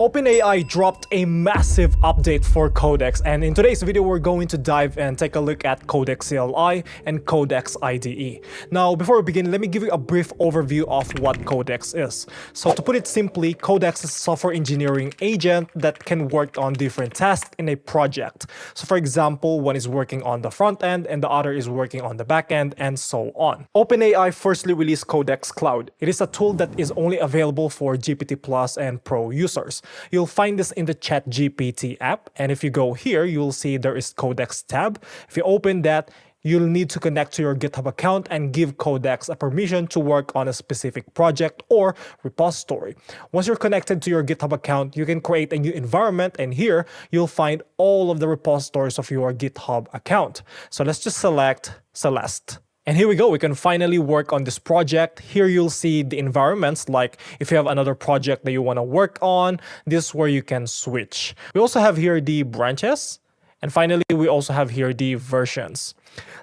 OpenAI dropped a massive update for Codex, and in today's video we're going to dive and take a look at Codex CLI and Codex IDE. Now before we begin, let me give you a brief overview of what Codex is. So to put it simply, Codex is a software engineering agent that can work on different tasks in a project. So for example, one is working on the front end and the other is working on the back end, and so on. OpenAI firstly released Codex Cloud. It is a tool that is only available for GPT Plus and Pro users. You'll find this in the ChatGPT app, and if you go here, you'll see there is Codex tab. If you open that, you'll need to connect to your GitHub account and give Codex a permission to work on a specific project or repository. Once you're connected to your GitHub account, you can create a new environment, and here you'll find all of the repositories of your GitHub account. So let's just select Celeste. And here we go, we can finally work on this project. Here you'll see the environments, like if you have another project that you want to work on, this is where you can switch. We also have here the branches. And finally, we also have here the versions.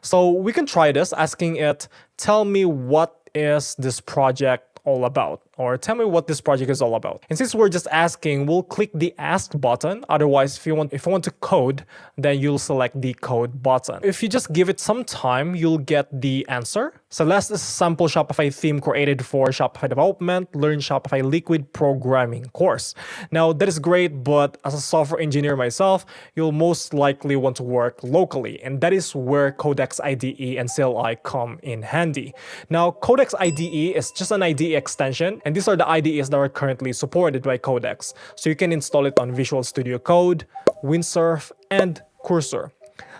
So we can try this, asking it, tell me what is this project all about, or tell me what this project is all about. And since we're just asking, we'll click the ask button. Otherwise, if you want to code, then you'll select the code button. If you just give it some time, you'll get the answer. Celeste is a sample Shopify theme created for Shopify development. Learn Shopify Liquid programming course. Now that is great, but as a software engineer myself, you'll most likely want to work locally, and that is where Codex IDE and CLI come in handy. Now Codex IDE is just an IDE extension, and these are the IDEs that are currently supported by Codex. So you can install it on Visual Studio Code, Windsurf, and Cursor.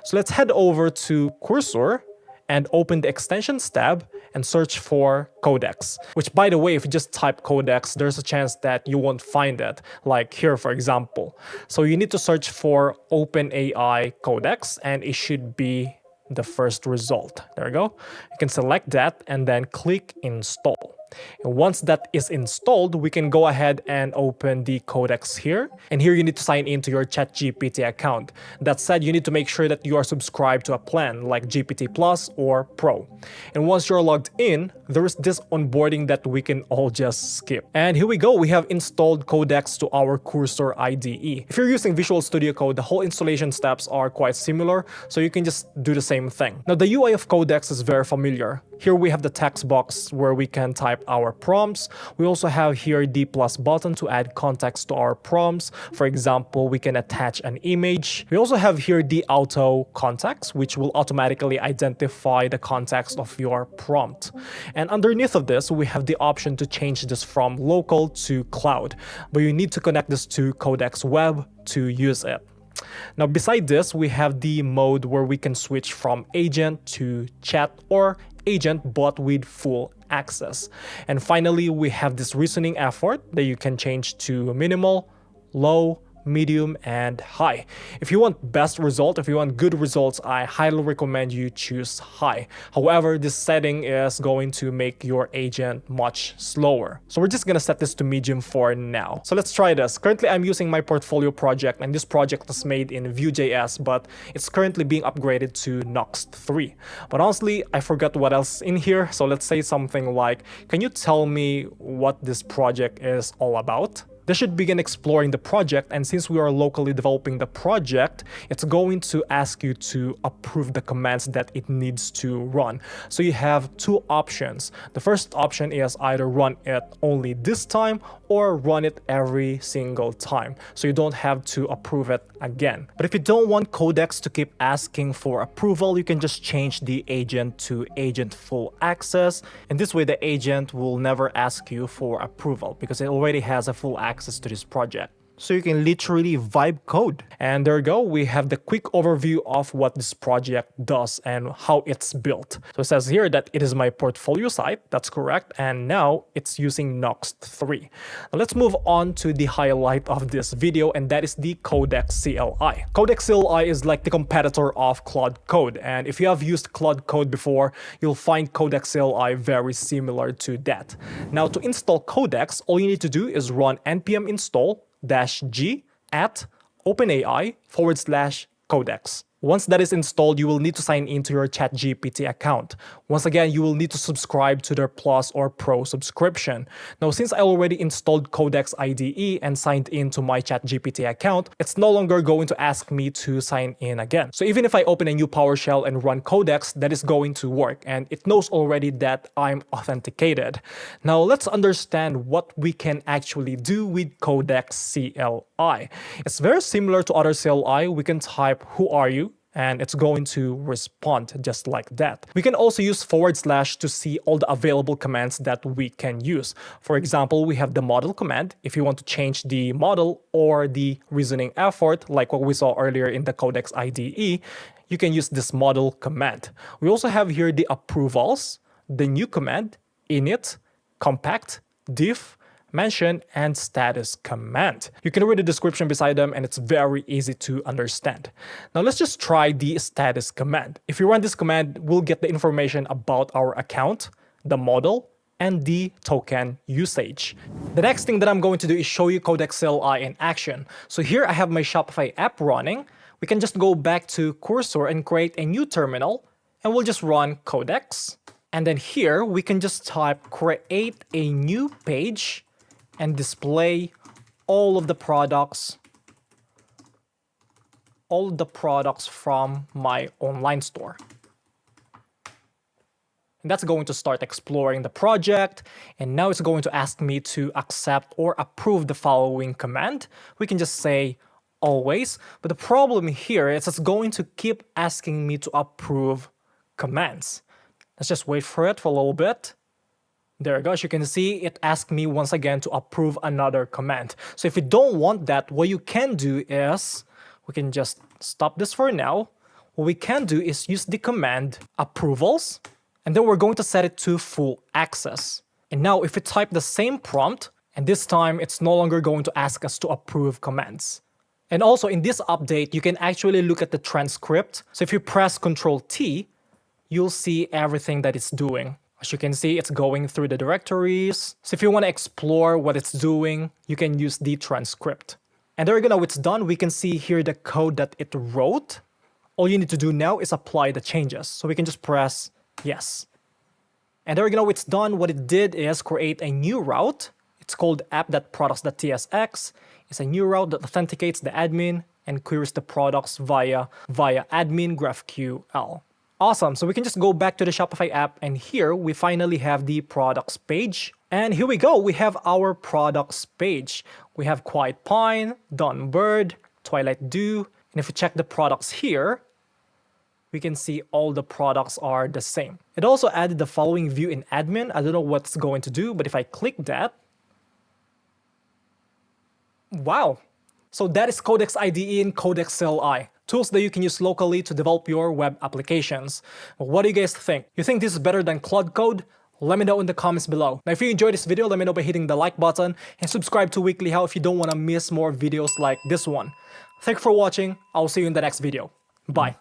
So let's head over to Cursor and open the extensions tab and search for Codex. Which, by the way, if you just type Codex, there's a chance that you won't find it, like here for example. So you need to search for OpenAI Codex, and it should be the first result. There we go. You can select that and then click install. And once that is installed, we can go ahead and open the Codex here. And here you need to sign into your ChatGPT account. That said, you need to make sure that you are subscribed to a plan like GPT Plus or Pro. And once you're logged in, there is this onboarding that we can all just skip. And here we go. We have installed Codex to our Cursor IDE. If you're using Visual Studio Code, the whole installation steps are quite similar, so you can just do the same thing. Now, the UI of Codex is very familiar. Here we have the text box where we can type our prompts. We also have here the plus button to add context to our prompts. For example, we can attach an image. We also have here the auto context, which will automatically identify the context of your prompt. And underneath of this, we have the option to change this from local to cloud, but you need to connect this to Codex Web to use it. Now, beside this, we have the mode where we can switch from agent to chat or agent, but with full access. And finally, we have this reasoning effort that you can change to minimal, low, medium, and high. If you want best result, if you want good results, I highly recommend you choose high. However, this setting is going to make your agent much slower. So we're just gonna set this to medium for now. So let's try this. Currently, I'm using my portfolio project, and this project was made in Vue.js, but it's currently being upgraded to Nuxt 3. But honestly, I forgot what else in here. So let's say something like, can you tell me what this project is all about? This should begin exploring the project, and since we are locally developing the project, it's going to ask you to approve the commands that it needs to run. So you have two options. The first option is either run it only this time or run it every single time, so you don't have to approve it again. But if you don't want Codex to keep asking for approval, you can just change the agent to agent full access, and this way the agent will never ask you for approval because it already has a full access to this project. So you can literally vibe code. And there you go, we have the quick overview of what this project does and how it's built. So it says here that it is my portfolio site, that's correct, and now it's using Nuxt 3. Now let's move on to the highlight of this video, and that is the Codex CLI. Codex CLI is like the competitor of Claude Code, and if you have used Claude Code before, you'll find Codex CLI very similar to that. Now to install Codex, all you need to do is run npm install -g at OpenAI /Codex. Once that is installed, you will need to sign into your ChatGPT account. Once again, you will need to subscribe to their Plus or Pro subscription. Now, since I already installed Codex IDE and signed into my ChatGPT account, it's no longer going to ask me to sign in again. So even if I open a new PowerShell and run Codex, that is going to work, and it knows already that I'm authenticated. Now, let's understand what we can actually do with Codex CLI. It's very similar to other CLI. We can type, "Who are you?" and it's going to respond just like that. We can also use / to see all the available commands that we can use. For example, we have the model command if you want to change the model or the reasoning effort, like what we saw earlier in the Codex IDE. You can use this model command. We also have here the approvals, the new command, init, compact, diff, mention, and status command. You can read the description beside them and it's very easy to understand. Now let's just try the status command. If you run this command, we'll get the information about our account, the model, and the token usage. The next thing that I'm going to do is show you Codex CLI in action. So here I have my Shopify app running. We can just go back to cursor and create a new terminal, and we'll just run Codex. And then here we can just type create a new page and display all of the products from my online store. And that's going to start exploring the project, and now it's going to ask me to accept or approve the following command. We can just say always, but the problem here is it's going to keep asking me to approve commands. Let's just wait for it for a little bit. There we go. As you can see, it asked me once again to approve another command. So if you don't want that, what you can do is, we can just stop this for now. What we can do is use the command approvals, and then we're going to set it to full access. And now if we type the same prompt, and this time it's no longer going to ask us to approve commands. And also in this update, you can actually look at the transcript. So if you press Ctrl T, you'll see everything that it's doing. As you can see, it's going through the directories. So if you want to explore what it's doing, you can use the transcript. And there you go, now it's done. We can see here the code that it wrote. All you need to do now is apply the changes. So we can just press yes. And there you go, now it's done. What it did is create a new route. It's called app.products.tsx. It's a new route that authenticates the admin and queries the products via admin GraphQL. Awesome, so we can just go back to the Shopify app, and here we finally have the products page. And here we go, we have our products page. We have Quiet Pine, Dawn Bird, Twilight Dew, and if we check the products here, we can see all the products are the same. It also added the following view in admin. I don't know what it's going to do, but if I click that, wow. So that is Codex IDE and Codex CLI. Tools that you can use locally to develop your web applications. What do you guys think? You think this is better than Claude Code? Let me know in the comments below. Now, if you enjoyed this video, let me know by hitting the like button and subscribe to Weekly How if you don't want to miss more videos like this one. Thank you for watching. I'll see you in the next video. Bye.